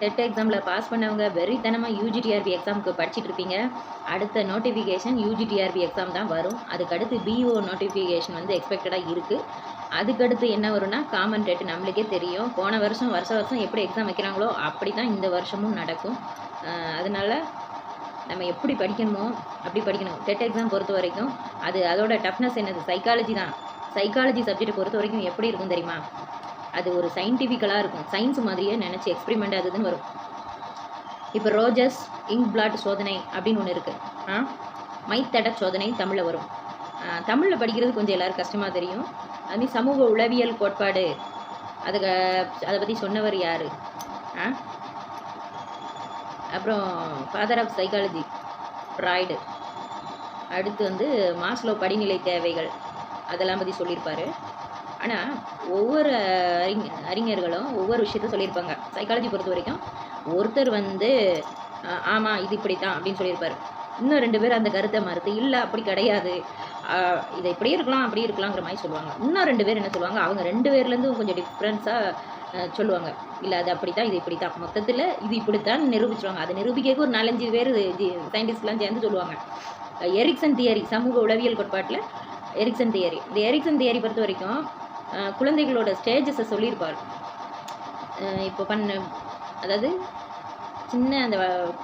Dead எக்ஸாமில் pass பண்ணவங்க வெறித்தனமாக யூஜிடிஆர்பி எக்ஸாமுக்கு படிச்சுட்டு இருப்பீங்க. அடுத்த நோட்டிஃபிகேஷன் யூஜிடிஆர்பி எக்ஸாம் தான் வரும். அதுக்கடுத்து பிஓ நோட்டிஃபிகேஷன் வந்து எக்ஸ்பெக்டடாக இருக்குது. அதுக்கடுத்து என்ன வரும்னா காமன் டெட் நம்மளுக்கே தெரியும். போன வருஷம் வருஷம் எப்படி எக்ஸாம் வைக்கிறாங்களோ அப்படி தான் இந்த வருஷமும் நடக்கும். அதனால் நம்ம எப்படி படிக்கணுமோ அப்படி படிக்கணும். டெட் எக்ஸாம் பொறுத்த வரைக்கும் அதோட டஃப்னஸ் என்னது, சைக்காலஜி தான். சைக்காலஜி சப்ஜெக்ட் பொறுத்த வரைக்கும் எப்படி இருக்கும் தெரியுமா? அது ஒரு சயின்டிஃபிக்கலாக இருக்கும். சயின்ஸ் மாதிரியே நினச்சி எக்ஸ்பெரிமெண்ட் அதுன்னு வரும். இப்போ ரோஜர்ஸ் இங்க் பிளாட் சோதனை அப்படின்னு ஒன்று இருக்குது. மைத்தட சோதனை தமிழில் வரும். தமிழில் படிக்கிறது கொஞ்சம் எல்லோரும் கஷ்டமாக தெரியும். அதுமாதிரி சமூக உளவியல் கோட்பாடு அதை பற்றி சொன்னவர் யார்? அப்புறம் ஃபாதர் ஆஃப் சைக்காலஜி ஃப்ராய்டு. அடுத்து வந்து மாஸ்லோ படிநிலை தேவைகள் அதெல்லாம் பற்றி சொல்லியிருப்பார். ஆனால் ஒவ்வொரு அறிஞர்களும் ஒவ்வொரு விஷயத்த சொல்லியிருப்பாங்க. சைக்காலஜி பொறுத்த வரைக்கும் ஒருத்தர் வந்து ஆமாம் இது இப்படி தான் அப்படின்னு சொல்லியிருப்பார். இன்னும் 2 பேர் அந்த கருத்தை மறுத்து இல்லை அப்படி கிடையாது, இதை இப்படி இருக்கலாம் அப்படி இருக்கலாங்கிற மாதிரி சொல்லுவாங்க. இன்னும் 2 பேர் என்ன சொல்லுவாங்க, அவங்க 2 பேர்லேருந்து கொஞ்சம் டிஃப்ரென்ஸாக சொல்லுவாங்க. இல்லை அது அப்படி தான் இது இப்படி தான், மொத்தத்தில் இது இப்படித்தான் நிரூபிச்சுருவாங்க. அதை நிரூபிக்க ஒரு 4-5 பேர் சயின்டிஸ்ட்லாம் சேர்ந்து சொல்லுவாங்க. எரிக்சன் தியரி, சமூக உளவியல் கோட்பாட்டில் எரிக்சன் தியரி. இந்த எரிக்சன் தியரி பொறுத்த வரைக்கும் குழந்தைகளோட ஸ்டேஜஸை சொல்லியிருப்பார். இப்போ அதாவது சின்ன அந்த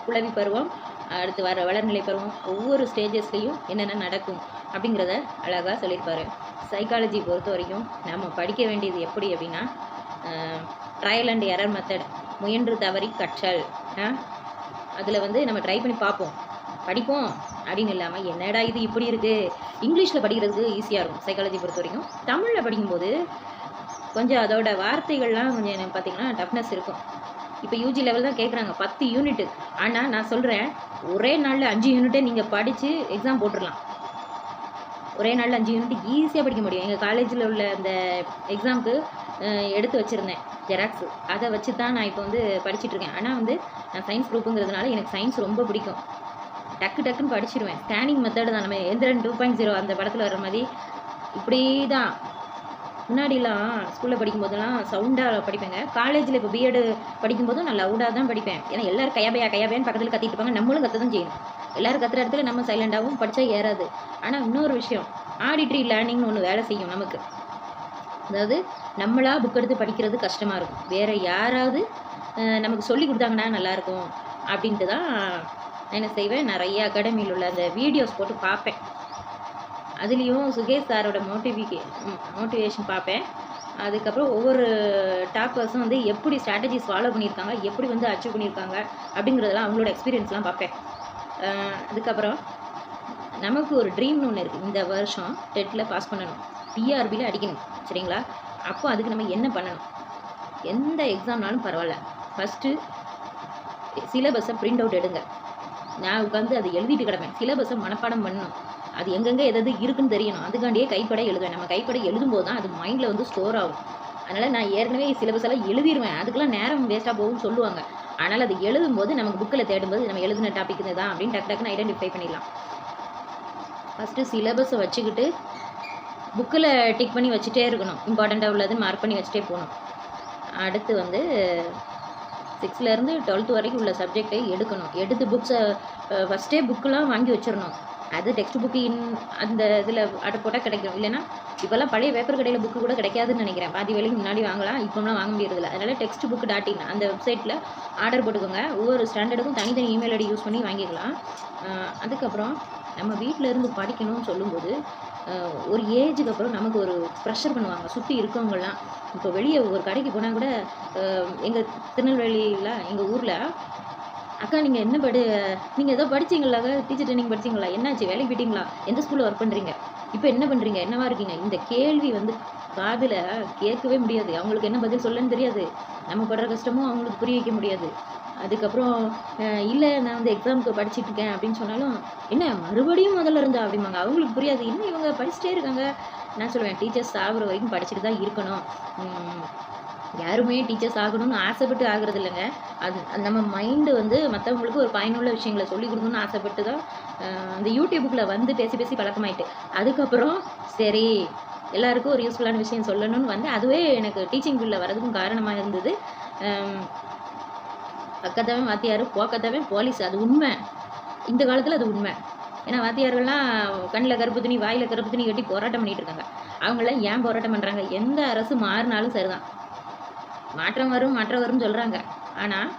குழவி பருவம், அடுத்து வர வளர்நிலை பருவம், ஒவ்வொரு ஸ்டேஜஸ்லேயும் என்னென்ன நடக்கும் அப்படிங்கிறத அழகாக சொல்லியிருப்பார். சைக்காலஜி பொறுத்த வரைக்கும் நம்ம படிக்க வேண்டியது எப்படி அப்படின்னா ட்ரையல் அண்ட் எரர் மெத்தட், முயன்று தவறி கற்றல். அதில் வந்து நம்ம ட்ரை பண்ணி பார்ப்போம், படிப்போம் அப்படின்னு இல்லாமல் என்னடா இது இப்படி இருக்குது. இங்கிலீஷில் படிக்கிறதுக்கு ஈஸியாக இருக்கும் சைக்காலஜி பொறுத்த வரைக்கும். தமிழில் படிக்கும்போது கொஞ்சம் அதோட வார்த்தைகள்லாம் கொஞ்சம் பார்த்திங்கன்னா டஃப்னஸ் இருக்கும். இப்போ யூஜி லெவல் தான் கேட்குறாங்க 10 யூனிட்டு. ஆனால் நான் சொல்கிறேன் ஒரே நாளில் 5 யூனிட்டே நீங்கள் படித்து எக்ஸாம் போட்டுடலாம். ஒரே நாளில் 5 யூனிட் ஈஸியாக படிக்க முடியும். எங்கள் காலேஜில் உள்ள அந்த எக்ஸாமுக்கு எடுத்து வச்சுருந்தேன் ஜெராக்ஸு, அதை வச்சு தான் நான் இப்போ வந்து படிச்சுட்ருக்கேன். ஆனால் வந்து நான் சயின்ஸ் குரூப்புங்கிறதுனால எனக்கு சயின்ஸ் ரொம்ப பிடிக்கும். டக்குன்னு படிச்சிடுவேன். ஸ்கேனிங் மெத்தடு தான். நம்ம எந்திரன் 2.0 அந்த படத்தில் வர்ற மாதிரி இப்படி தான். முன்னாடிலாம் ஸ்கூலில் படிக்கும்போதெல்லாம் சவுண்டாக படிப்பேங்க. காலேஜில் இப்போ பிஎட் படிக்கும்போதும் நான் லவுடாக தான் படிப்பேன். ஏன்னா எல்லோரும் கையாபையான்னு பக்கத்தில் கத்திட்டு இருப்பாங்க, நம்மளும் கற்று தான் செய்யணும். எல்லோரும் கத்துற இடத்துல நம்ம சைலண்டாகவும் படித்தா ஏறாது. ஆனால் இன்னொரு விஷயம், ஆடிட்ரி லேர்னிங்னு ஒன்று வேலை செய்யும் நமக்கு. அதாவது நம்மளாக புக் எடுத்து படிக்கிறது கஷ்டமாக இருக்கும், வேறு யாராவது நமக்கு சொல்லி கொடுத்தாங்கன்னா நல்லாயிருக்கும் அப்படின்ட்டு தான் என்ன செய்வேன், நிறைய அகாடமியில் உள்ள அந்த வீடியோஸ் போட்டு பார்ப்பேன். அதுலேயும் சுகேஷ் சாரோட மோட்டிவேஷன் பார்ப்பேன். அதுக்கப்புறம் ஒவ்வொரு டாப்பர்ஸும் வந்து எப்படி ஸ்ட்ராட்டஜிஸ் ஃபாலோ பண்ணியிருக்காங்க, எப்படி வந்து அச்சீவ் பண்ணியிருக்காங்க அப்படிங்கிறதெல்லாம் அவங்களோட எக்ஸ்பீரியன்ஸ்லாம் பார்ப்பேன். அதுக்கப்புறம் நமக்கு ஒரு ட்ரீம்னு ஒன்று இருக்குது. இந்த வருஷம் டெட்டில் பாஸ் பண்ணணும், டிஆர்பியில் அடிக்கணும், சரிங்களா? அப்போ அதுக்கு நம்ம என்ன பண்ணணும்? எந்த எக்ஸாம்னாலும் பரவாயில்ல, ஃபஸ்ட்டு சிலபஸை பிரிண்ட் அவுட் எடுங்க. நான் உட்காந்து அதை எழுதிட்டு கிடப்பேன். சிலபஸை மனப்பாடம் பண்ணணும். அது எங்கெங்கே எதாவது இருக்குன்னு தெரியணும். அதுக்காண்டியே கைப்பட எழுதுவேன். நம்ம கைப்பட எழுதும்போது தான் அது மைண்டில் வந்து ஸ்டோர் ஆகும். அதனால் நான் ஏற்கனவே சிலபஸ் எல்லாம் எழுதிடுவேன். அதுக்கெல்லாம் நேரம் வேஸ்ட்டாக போகும்னு சொல்லுவாங்க. ஆனால் அது எழுதும்போது நமக்கு புக்கில் தேடும்போது நம்ம எழுதின டாபிக் தான் அப்படின்னு டக்குன்னு ஐடென்டிஃபை பண்ணிடலாம். ஃபஸ்ட்டு சிலபஸை வச்சுக்கிட்டு புக்கில் டிக் பண்ணி வச்சுட்டே இருக்கணும். இம்பார்ட்டண்ட்டாக உள்ளதுன்னு மார்க் பண்ணி வச்சுட்டே போகணும். அடுத்து வந்து 6லேருந்து 12th வரைக்கும் உள்ள சப்ஜெக்டை எடுக்கணும். எடுத்து புக்ஸை ஃபஸ்ட்டே புக்கெலாம் வாங்கி வச்சிடணும். அது டெக்ஸ்ட் புக்கு அந்த இதில் ஆர்டர் போட்டால் கிடைக்கும். இல்லைன்னா இப்போல்லாம் பழைய பேப்பர் கடையில் புக்கு கூட கிடைக்காதுன்னு நினைக்கிறேன். பாதி வேலைக்கு முன்னாடி வாங்கலாம், இப்போலாம் வாங்க முடியறதில்ல. அதனால் டெக்ஸ்ட் புக் .in அந்த வெப்சைட்டில் ஆர்டர் போட்டுக்கோங்க. ஒவ்வொரு ஸ்டாண்டர்டுக்கும் தனித்தனி இமெயில் ஐடி யூஸ் பண்ணி வாங்கிக்கலாம். அதுக்கப்புறம் நம்ம வீட்டில் இருந்து படிக்கணும்னு சொல்லும்போது ஒரு ஏஜுக்கு அப்புறம் நமக்கு ஒரு ப்ரெஷர் பண்ணுவாங்க சுற்றி இருக்கவங்கலாம். இப்போ வெளியே ஒரு கடைக்கு போனால் கூட எங்கள் திருநெல்வேலியில் எங்கள் ஊரில் அக்கா நீங்கள் நீங்கள் ஏதோ படிச்சிங்களா, டீச்சர் ட்ரைனிங் படிச்சிங்களா, என்னாச்சு, வேலைக்கு போயிட்டீங்களா, எந்த ஸ்கூலில் ஒர்க் பண்ணுறீங்க, இப்போ என்ன பண்ணுறீங்க, என்னவா இருக்கீங்க, இந்த கேள்வி வந்து காதில் கேட்கவே முடியாது. அவங்களுக்கு என்ன பதில் சொல்லன்னு தெரியாது. நம்ம படுற கஷ்டமும் அவங்களுக்கு புரிய வைக்க முடியாது. அதுக்கப்புறம் இல்லை நான் வந்து எக்ஸாமுக்கு படிச்சுட்டு இருக்கேன் அப்படின்னு சொன்னாலும் என்ன மறுபடியும் முதல்ல இருந்தா அப்படிம்பாங்க. அவங்களுக்கு புரியாது. இன்னும் இவங்க படிச்சுட்டே இருக்காங்க. நான் சொல்லுவேன் டீச்சர்ஸ் ஆகுற வரைக்கும் படிச்சுட்டு தான் இருக்கணும். யாருமே டீச்சர்ஸ் ஆகணும்னு ஆசைப்பட்டு ஆகிறது இல்லைங்க. அது நம்ம மைண்டு வந்து மற்றவங்களுக்கு ஒரு பயனுள்ள விஷயங்களை சொல்லிக் கொடுக்கணும்னு ஆசைப்பட்டு தான் அந்த யூடியூபுக்கில் வந்து பேசி பழக்கமாயிட்டு. அதுக்கப்புறம் சரி எல்லாருக்கும் ஒரு யூஸ்ஃபுல்லான விஷயம் சொல்லணும்னு வந்து அதுவே எனக்கு டீச்சிங் ஃபீல்டில் வரதுக்கும் காரணமாக இருந்தது. பக்கத்தவன் வாத்தியார், போக்கத்தவன் போலீஸ். அது உண்மை. இந்த காலத்தில் அது உண்மை. ஏன்னா வாத்தியார்கள்லாம் கண்ணில் கருப்பு துணி, வாயில் கருப்பு துணி கட்டி போராட்டம் பண்ணிட்டு இருக்காங்க. அவங்களாம் ஏன் போராட்டம் பண்ணுறாங்க? எந்த அரசு மாறினாலும் சரிதான், மாற்றம் வரும்னு சொல்கிறாங்க. ஆனால்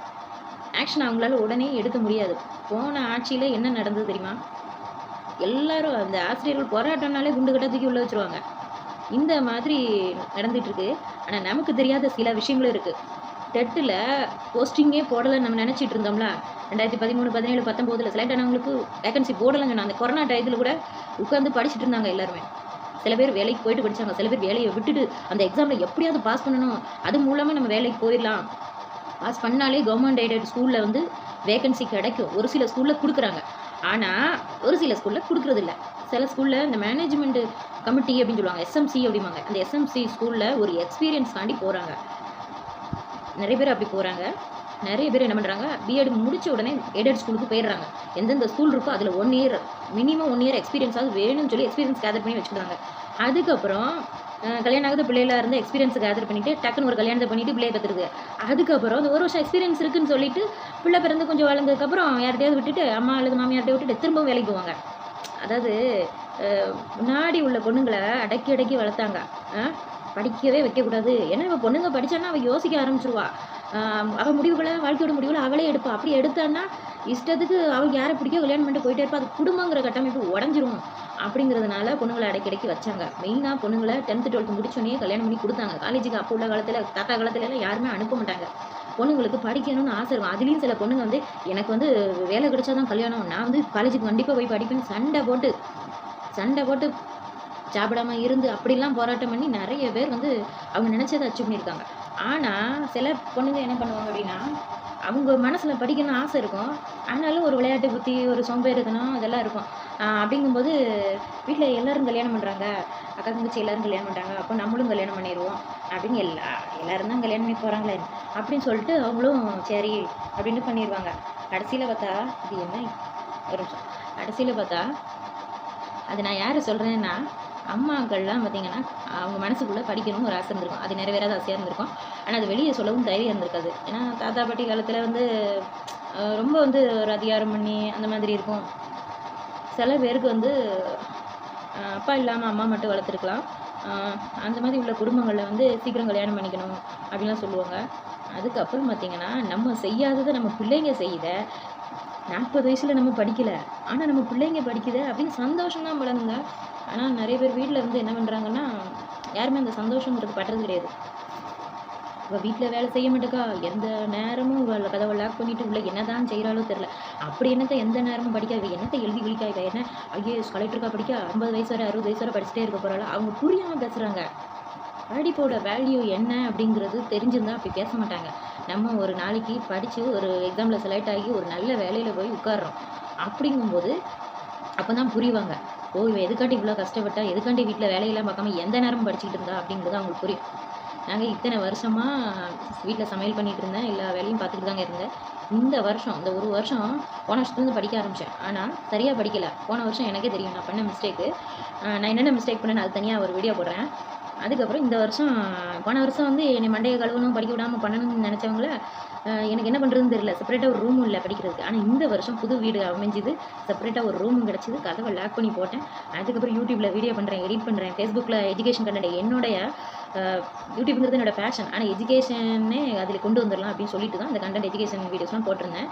ஆக்ஷன் அவங்களால உடனே எடுக்க முடியாது. போன ஆட்சியில் என்ன நடந்தது தெரியுமா? எல்லாரும் அந்த ஆசிரியர்கள் போராட்டம்னாலே குண்டு கட்ட தூக்கி உள்ள வச்சுருவாங்க. இந்த மாதிரி நடந்துகிட்ருக்கு. ஆனால் நமக்கு தெரியாத சில விஷயங்களும் இருக்குது. டெட்டில் போஸ்டிங்கே போடலைன்னு நம்ம நினச்சிட்டு இருந்தோம்ல. 2013, 17, 19 செலக்ட் ஆனவங்களுக்கு வேகன்சி போடலைன்னு சொன்னாங்க. அந்த கொரோனா டயத்தில் கூட உட்காந்து படிச்சுட்டு இருந்தாங்க எல்லாருமே. சில பேர் வேலைக்கு போயிட்டு படித்தாங்க, சில பேர் வேலையை விட்டுட்டு அந்த எக்ஸாமில் எப்படியாவது பாஸ் பண்ணணும், அது மூலமாக நம்ம வேலைக்கு போயிடலாம், பாஸ் பண்ணாலே கவர்மெண்ட் எய்டட் ஸ்கூலில் வந்து வேகன்சி கிடைக்கும். ஒரு சில ஸ்கூலில் கொடுக்குறாங்க, ஆனால் ஒரு சில ஸ்கூலில் கொடுக்குறதில்ல. சில ஸ்கூலில் இந்த மேனேஜ்மெண்ட் கமிட்டி அப்படின்னு சொல்லுவாங்க, எஸ்எம்சி அப்படிம்பாங்க. அந்த எஸ்எம்சி ஸ்கூலில் ஒரு எக்ஸ்பீரியன்ஸ் தாண்டி போகிறாங்க. நிறைய பேர் அப்படி போகிறாங்க. நிறைய பேர் என்ன பண்ணுறாங்க, பிஎட் முடித்த உடனே எய்டட் ஸ்கூலுக்கு போயிடுறாங்க. எந்தெந்த ஸ்கூல் இருக்கோ அதில் 1 இயர் மினிமம் 1 இயர் எக்ஸ்பீரியன்ஸாவது வேணும்னு சொல்லி எக்ஸ்பீரியன்ஸ் கேதர் பண்ணி வச்சுக்கிறாங்க. அதுக்கப்புறம் கல்யாணம் ஆகுது பிள்ளைகளாக இருந்து எக்ஸ்பீரியன்ஸ் கேதர் பண்ணிவிட்டு டக்குன்னு ஒரு கல்யாணத்தை பண்ணிவிட்டு பிள்ளையை கற்றுருக்கு. அதுக்கப்புறம் அந்த 1 வருஷம் எக்ஸ்பீரியன்ஸ் இருக்குன்னு சொல்லிட்டு பிள்ளை பிறந்து கொஞ்சம் வளர்ந்ததுக்கப்புறம் யார்கிட்டையாவது விட்டுட்டு அம்மா அல்லது மாமியார்கிட்ட விட்டுட்டு திரும்பவும் வேலைக்கு போவாங்க. அதாவது முன்னாடி உள்ள பொண்ணுங்களை அடக்கி வளர்த்தாங்க. படிக்கவே வைக்கக்கூடாது, ஏன்னா இப்போ பொண்ணுங்க படித்தான்னா அவள் யோசிக்க ஆரம்பிச்சிருவா. அவள் முடிவுகளை, வாழ்க்கையோட முடிவுகளை அவளே எடுப்பா. அப்படி எடுத்தான்னா இஷ்டத்துக்கு அவளுக்கு யாரை பிடிக்க கல்யாணம் பண்ணிட்டு போயிட்டே இருப்பா. அது குடும்பங்கிற கட்டமைப்பு உடஞ்சிரும். அப்படிங்கிறதுனால பொண்ணுங்களை அடக்கி வச்சாங்க. மெயினாக பொண்ணுங்களை 10th 12th முடிச்சோடனே கல்யாணம் பண்ணி கொடுத்தாங்க. காலேஜுக்கு அப்போ உள்ள காலத்தில், தாத்தா காலத்துலலாம் யாருமே அனுப்ப மாட்டாங்க. பொண்ணுங்களுக்கு படிக்கணும்னு ஆசை இருக்கும். அதுலேயும் சில பொண்ணுங்க வந்து எனக்கு வந்து வேலை கிடைச்சா தான் கல்யாணம், நான் வந்து காலேஜுக்கு கண்டிப்பாக போய் படிப்பேன்னு சண்டை போட்டு சாப்பிடாம இருந்து அப்படிலாம் போராட்டம் பண்ணி நிறைய பேர் வந்து அவங்க நினச்சதை அச்சீவ் பண்ணியிருக்காங்க. ஆனால் சில பொண்ணுங்க என்ன பண்ணுவாங்க அப்படின்னா, அவங்க மனசில் படிக்கணும்னு ஆசை இருக்கும், ஆனாலும் ஒரு விளையாட்டு புத்தி, ஒரு சோம்பேறித்தனம் அதெல்லாம் இருக்கும். அப்படிங்கும்போது வீட்டில் எல்லோரும் கல்யாணம் பண்ணுறாங்க, அக்கா தங்கச்சி எல்லோரும் கல்யாணம் பண்ணுறாங்க, அப்போ நம்மளும் கல்யாணம் பண்ணிடுவோம் அப்படின்னு எல்லோரும் தான் கல்யாணம் பண்ணி போகிறாங்களே அப்படின்னு சொல்லிட்டு அவங்களும் சரி அப்படின்னு பண்ணிடுவாங்க. கடைசியில் பார்த்தா இது என்ன ஒரு நிமிஷம் கடைசியில் பார்த்தா அது நான் யாரை சொல்கிறேன்னா, அம்மாக்கள்லாம் பார்த்திங்கன்னா அவங்க மனசுக்குள்ளே படிக்கணும்னு ஒரு ஆசை இருந்திருக்கும், அது நிறைவேறாத ஆசையாக இருந்திருக்கும். ஆனால் அது வெளியே சொல்லவும் தைரியம் இருந்திருக்காது. ஏன்னா தாத்தா பாட்டி காலத்தில் வந்து ரொம்ப வந்து ஒரு அதிகாரம் பண்ணி அந்த மாதிரி இருக்கும். சில பேருக்கு வந்து அப்பா இல்லாமல் அம்மா மட்டும் வளர்த்துருக்கலாம். அந்த மாதிரி உள்ள குடும்பங்களில் வந்து சீக்கிரம் கல்யாணம் பண்ணிக்கணும் அப்படின்லாம் சொல்லுவாங்க. அதுக்கப்புறம் பார்த்திங்கன்னா நம்ம செய்யாததை நம்ம பிள்ளைங்க செய்யுத, 40 வயசில் நம்ம படிக்கலை ஆனால் நம்ம பிள்ளைங்க படிக்குது அப்படின்னு சந்தோஷம்தான் படணுங்க. ஆனால் நிறைய பேர் வீட்டில் வந்து என்ன பண்ணுறாங்கன்னா, யாருமே அந்த சந்தோஷங்கிறது பட்டுறது கிடையாது. இவள் வீட்டில் வேலை செய்ய மாட்டேக்கா, எந்த நேரமும் இவள் கதவை லாக் பண்ணிவிட்டு உள்ள என்ன தான் செய்கிறாலும் தெரில. அப்படி என்னத்தை எந்த நேரமும் படிக்காது, என்னத்தை எழுதி விழிக்கா, இவ என்ன ஐஏஎஸ் கலெக்டருக்கா படிக்க 50 வயசு வரை 60 வயசு வரை படிச்சுட்டே இருக்க போகிறாள். அவங்க புரியாமல் பேசுகிறாங்க. படிப்போட வேல்யூ என்ன அப்படிங்கிறது தெரிஞ்சிருந்தால் அப்படி பேச மாட்டாங்க. நம்ம ஒரு நாளைக்கு படித்து ஒரு எக்ஸாமில் செலக்ட் ஆகி ஒரு நல்ல வேலையில் போய் உட்கார்றோம். அப்படிங்கும்போது அப்போ தான் புரிவாங்க, ஓ இவன் எதுக்காண்டி இவ்வளோ கஷ்டப்பட்டா, எதுக்காண்டி வீட்டில் வேலையெல்லாம் பார்க்காம எந்த நேரமும் படிச்சுக்கிட்டு இருந்தா அப்படிங்கிறது அவங்களுக்கு புரியும். நாங்கள் இத்தனை வருஷமாக வீட்டில் சமையல் பண்ணிகிட்டு இருந்தேன், எல்லா வேலையும் பார்த்துக்கிட்டு தாங்க இருந்தேன். இந்த வருஷம் இந்த ஒரு வருஷம் போன வருஷத்துலேருந்து படிக்க ஆரம்பித்தேன். ஆனால் சரியாக படிக்கலை. போன வருஷம் எனக்கே தெரியும் நான் பண்ண மிஸ்டேக்கு. நான் என்னென்ன மிஸ்டேக் பண்ணேன்னு அது தனியாக ஒரு வீடியோ போடுறேன். அதுக்கப்புறம் இந்த வருஷம், போன வருஷம் வந்து என்னை மண்டையை கழுவணும், படிக்க விடாமல் பண்ணணும்னு நினச்சவங்கள எனக்கு என்ன பண்ணுறதுன்னு தெரியல, செப்பரேட்டாக ஒரு ரூமும் இல்லை படிக்கிறதுக்கு. ஆனால் இந்த வருஷம் புது வீடு அமைஞ்சுது, செப்பரேட்டாக ஒரு ரூமும் கிடச்சிது, கதவை லாக் பண்ணி போட்டேன். அதுக்கப்புறம் யூடியூப்பில் வீடியோ பண்ணுறேன், எடிட் பண்ணுறேன், ஃபேஸ்புக்கில் எஜுகேஷன் கண்டென்ட். என்னுடைய யூடியூப்ங்கிறது என்னோடய பேஷன், ஆனால் எஜுகேஷனே அதில் கொண்டு வந்துடலாம் அப்படின்னு சொல்லிட்டு தான் இந்த கண்டென்ட் எஜுகேஷன் வீடியோஸ்லாம் போட்டிருந்தேன்.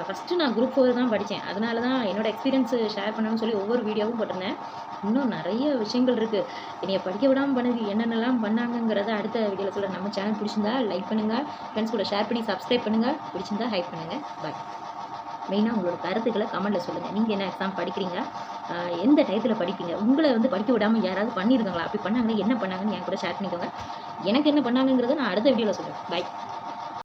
ஃபஸ்ட்டு நான் குரூப் 4 தான் படித்தேன், அதனால தான் என்னோடய எக்ஸ்பீரியன்ஸ் ஷேர் பண்ணணும்னு சொல்லி ஒவ்வொரு வீடியோவும் போட்டிருந்தேன். இன்னும் நிறைய விஷயங்கள் இருக்குது என்னைய படிக்க விடாமல் பண்ணது, என்னென்னலாம் பண்ணாங்கங்கிறத அடுத்த வீடியோவில் சொல்கிறேன். நம்ம சேனல் பிடிச்சிருந்தா லைக் பண்ணுங்கள், ஃப்ரெண்ட்ஸ் கூட ஷேர் பண்ணி சப்ஸ்கிரைப் பண்ணுங்கள், பிடிச்சிருந்தா ஹைப் பண்ணுங்கள். பாய். மெயினாக உங்களோட கருத்துக்களை கமெண்ட்டில் சொல்லுங்கள். நீங்கள் என்ன எக்ஸாம் படிக்கிறீங்க, எந்த டயத்தில் படிப்பீங்க, உங்களை வந்து படிக்க விடாமல் யாராவது பண்ணியிருக்காங்களா, அப்படி பண்ணாங்கன்னா என்ன பண்ணாங்கன்னு என் கூட ஷேர் பண்ணிக்கோங்க. எனக்கு என்ன பண்ணாங்கங்கிறத நான் அடுத்த வீடியோவில் சொல்கிறேன். பாய்.